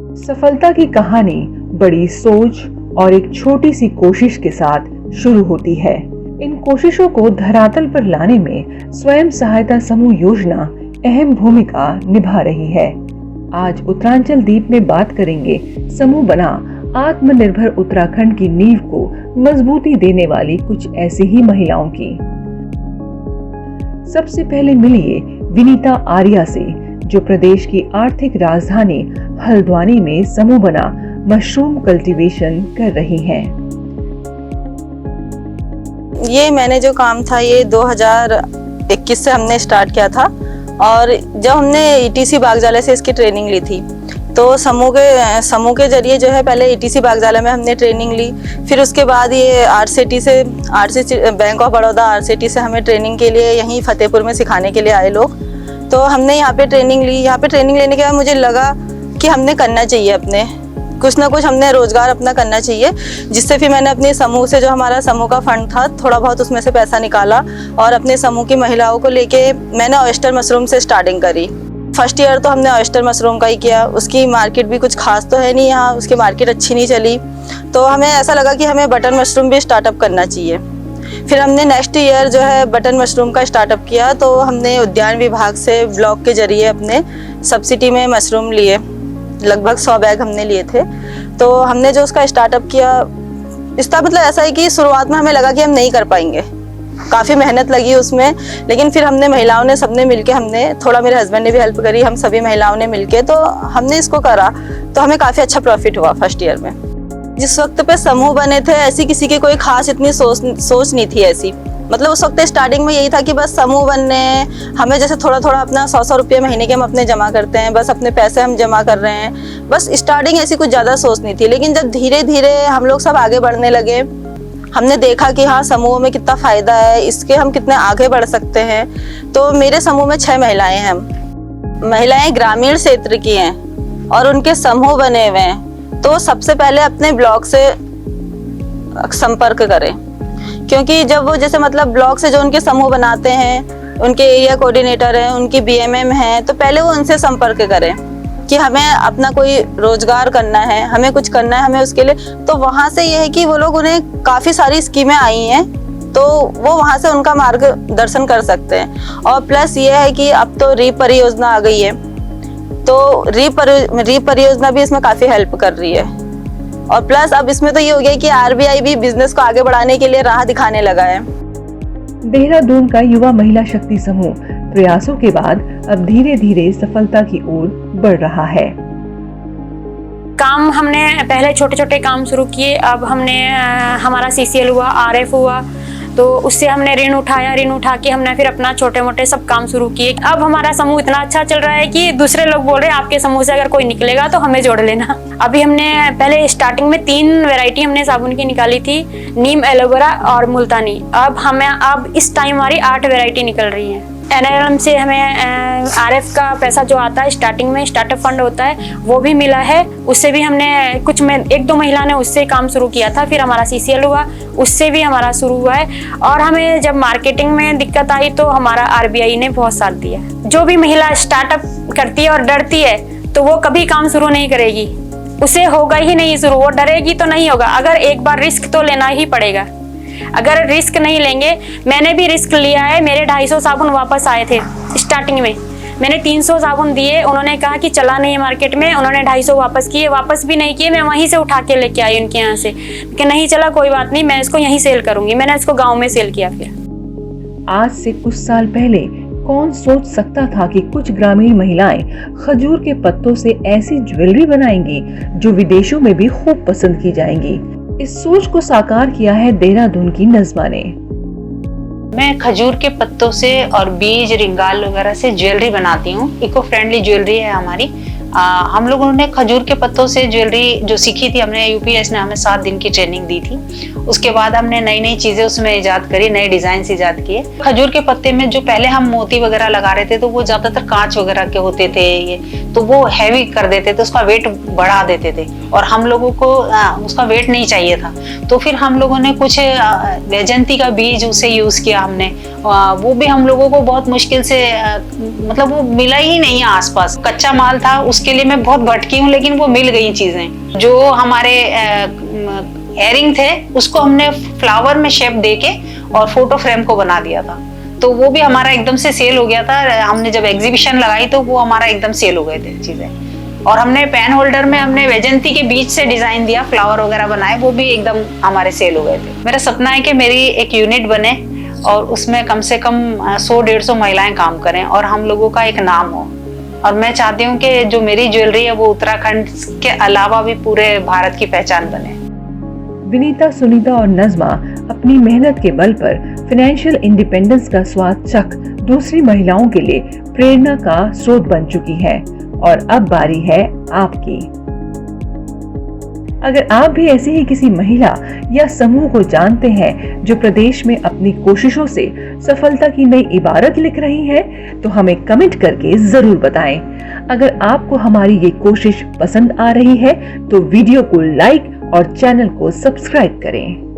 सफलता की कहानी बड़ी सोच और एक छोटी सी कोशिश के साथ शुरू होती है। इन कोशिशों को धरातल पर लाने में स्वयं सहायता समूह योजना अहम भूमिका निभा रही है। आज उत्तरांचल द्वीप में बात करेंगे समूह बना आत्मनिर्भर उत्तराखंड की नींव को मजबूती देने वाली कुछ ऐसी ही महिलाओं की। सबसे पहले मिलिए विनीता आर्या से, जो प्रदेश की आर्थिक राजधानी हल्द्वानी में समूह बना मशरूम कल्टीवेशन कर रही हैं। ये मैंने जो काम था ये 2021 से हमने स्टार्ट किया था, और जब हमने ईटीसी बागजाला से इसकी ट्रेनिंग ली थी तो समूह के जरिए जो है पहले ईटीसी बागजाला में हमने ट्रेनिंग ली, फिर उसके बाद ये RCT bank of Baroda RCT से हमें ट्रेनिंग के लिए यहीं फतेहपुर में सिखाने के लिए आए लोग। तो हमने यहाँ पे ट्रेनिंग ली। यहाँ पे ट्रेनिंग लेने के बाद मुझे लगा कि हमने करना चाहिए, अपने कुछ ना कुछ हमने रोजगार अपना करना चाहिए, जिससे फिर मैंने अपने समूह से, जो हमारा समूह का फंड था, थोड़ा बहुत उसमें से पैसा निकाला और अपने समूह की महिलाओं को लेके मैंने ऑयस्टर मशरूम से स्टार्टिंग करी। फर्स्ट ईयर तो हमने ऑयस्टर मशरूम का ही किया। उसकी मार्केट भी कुछ खास तो है नहीं यहाँ, उसकी मार्केट अच्छी नहीं चली, तो हमें ऐसा लगा कि हमें बटन मशरूम भी स्टार्टअप करना चाहिए। फिर हमने नेक्स्ट ईयर जो है बटन मशरूम का स्टार्टअप किया। तो हमने उद्यान विभाग से ब्लॉक के जरिए अपने सब्सिडी में मशरूम लिए, लगभग 100 बैग हमने लिए थे। तो हमने जो उसका स्टार्टअप किया, इसका मतलब ऐसा है कि शुरुआत में हमें लगा कि हम नहीं कर पाएंगे, काफ़ी मेहनत लगी उसमें, लेकिन फिर हमने महिलाओं ने सबने मिलके, हमने थोड़ा, मेरे हस्बैंड ने भी हेल्प करी, हम सभी महिलाओं ने मिलके तो हमने इसको करा। तो हमें काफ़ी अच्छा प्रॉफिट हुआ फर्स्ट ईयर में। जिस वक्त पे समूह बने थे ऐसी किसी की कोई खास इतनी सोच नहीं थी ऐसी, मतलब उस वक्त स्टार्टिंग में यही था कि बस समूह बनने हैं, हमें जैसे थोड़ा थोड़ा अपना 100 रुपये महीने के हम अपने जमा करते हैं, बस अपने पैसे हम जमा कर रहे हैं, बस स्टार्टिंग ऐसी कुछ ज़्यादा सोच नहीं थी। लेकिन जब धीरे धीरे हम लोग सब आगे बढ़ने लगे, हमने देखा कि हाँ समूह में कितना फ़ायदा है, इसके हम कितने आगे बढ़ सकते हैं। तो मेरे समूह में 6 महिलाएँ हैं। महिलाएँ ग्रामीण क्षेत्र की हैं और उनके समूह बने हुए हैं। तो सबसे पहले अपने ब्लॉक से संपर्क करें, क्योंकि जब वो जैसे मतलब ब्लॉक से जो उनके समूह बनाते हैं, उनके एरिया कोऑर्डिनेटर हैं, उनकी बीएमएम हैं, तो पहले वो उनसे संपर्क करें कि हमें अपना कोई रोजगार करना है, हमें कुछ करना है, हमें उसके लिए। तो वहाँ से ये है कि वो लोग, उन्हें काफ़ी सारी स्कीमें आई हैं, तो वो वहाँ से उनका मार्गदर्शन कर सकते हैं। और प्लस ये है कि अब तो रीप परियोजना आ गई है, तो रीप परियोजना भी इसमें काफ़ी हेल्प कर रही है। और प्लस अब इसमें तो ये हो गया कि आरबीआई भी बिजनेस को आगे बढ़ाने के लिए राह दिखाने लगा है। देहरादून का युवा महिला शक्ति समूह प्रयासों के बाद अब धीरे धीरे सफलता की ओर बढ़ रहा है। काम हमने पहले छोटे छोटे काम शुरू किए, अब हमने हमारा सीसीएल हुआ, आरएफ हुआ, तो उससे हमने ऋण उठाया, ऋण उठा के हमने फिर अपना छोटे मोटे सब काम शुरू किए। अब हमारा समूह इतना अच्छा चल रहा है कि दूसरे लोग बोल रहे हैं आपके समूह से अगर कोई निकलेगा तो हमें जोड़ लेना। अभी हमने पहले स्टार्टिंग में 3 वैरायटी हमने साबुन की निकाली थी, नीम, एलोवेरा और मुल्तानी। अब इस टाइम हमारी 8 वैरायटी निकल रही है। एनआरएलएम से हमें आरएफ का पैसा जो आता है स्टार्टिंग में, स्टार्टअप फंड होता है, वो भी मिला है। उससे भी हमने कुछ में 1-2 महिला ने उससे काम शुरू किया था। फिर हमारा सीसीएल हुआ, उससे भी हमारा शुरू हुआ है। और हमें जब मार्केटिंग में दिक्कत आई तो हमारा आरबीआई ने बहुत साथ दिया। जो भी महिला स्टार्टअप करती है और डरती है तो वो कभी काम शुरू नहीं करेगी, उसे होगा ही नहीं शुरू, वो डरेगी तो नहीं होगा। अगर एक बार रिस्क तो लेना ही पड़ेगा, अगर रिस्क नहीं लेंगे, मैंने भी रिस्क लिया है। मेरे 250 साबुन वापस आए थे स्टार्टिंग में, मैंने 300 साबुन दिए, उन्होंने कहा कि चला नहीं है मार्केट में, उन्होंने 250 वापस किए, वापस भी नहीं किए, मैं वहीं से उठा के लेके आई उनके यहाँ से कि नहीं चला कोई बात नहीं, मैं इसको यहीं सेल करूंगी। मैंने इसको गाँव में सेल किया। फिर आज से कुछ साल पहले कौन सोच सकता था कि कुछ ग्रामीण महिलाएं खजूर के पत्तों से ऐसी ज्वेलरी बनाएंगी जो विदेशों में भी खूब पसंद की जाएंगी। इस सोच को साकार किया है देहरादून की नज़मा ने। मैं खजूर के पत्तों से और बीज, रिंगाल वगैरह से ज्वेलरी बनाती हूँ। इको फ्रेंडली ज्वेलरी है हमारी। हम लोगों ने खजूर के पत्तों से ज्वेलरी जो सीखी थी, हमने यूपीएस ने हमें 7 दिन की ट्रेनिंग दी थी। उसके बाद हमने नई नई चीजें उसमें इजाद करी, नए डिजाइन इजाद किए। खजूर के पत्ते में जो पहले हम मोती वगैरह लगा रहे थे तो वो ज्यादातर कांच वगैरह के होते थे, ये तो वो हैवी कर देते थे, उसका वेट बढ़ा देते थे और हम लोगों को उसका वेट नहीं चाहिए था। तो फिर हम लोगों ने कुछ वैजयंती का बीज उसे यूज किया हमने, वो भी हम लोगों को बहुत मुश्किल से मतलब वो मिला ही नहीं आसपास, कच्चा माल था, उसके लिए मैं बहुत भटकी हूँ, लेकिन वो मिल गई चीजें। जो हमारे एयरिंग थे उसको हमने फ्लावर में शेप देके और फोटो फ्रेम को बना दिया था, तो वो भी हमारा एकदम से सेल हो गया था। हमने जब एग्जीबिशन लगाई तो वो हमारा एकदम सेल हो गए थे चीजें। और हमने पेन होल्डर में हमने वैजंती के बीच से डिजाइन दिया, फ्लावर वगैरह बनाए, वो भी एकदम हमारे सेल हो गए थे। मेरा सपना है कि मेरी एक यूनिट बने और उसमें कम से कम 100-150 महिलाएं काम करें और हम लोगों का एक नाम हो। और मैं चाहती हूँ कि जो मेरी ज्वेलरी है वो उत्तराखंड के अलावा भी पूरे भारत की पहचान बने। विनीता, सुनीता और नज़मा अपनी मेहनत के बल पर फाइनेंशियल इंडिपेंडेंस का स्वाद चख दूसरी महिलाओं के लिए प्रेरणा का स्रोत बन चुकी है और अब बारी है आपकी। अगर आप भी ऐसी ही किसी महिला या समूह को जानते हैं जो प्रदेश में अपनी कोशिशों से सफलता की नई इबारत लिख रही है, तो हमें कमेंट करके जरूर बताएं। अगर आपको हमारी ये कोशिश पसंद आ रही है तो वीडियो को लाइक और चैनल को सब्सक्राइब करें।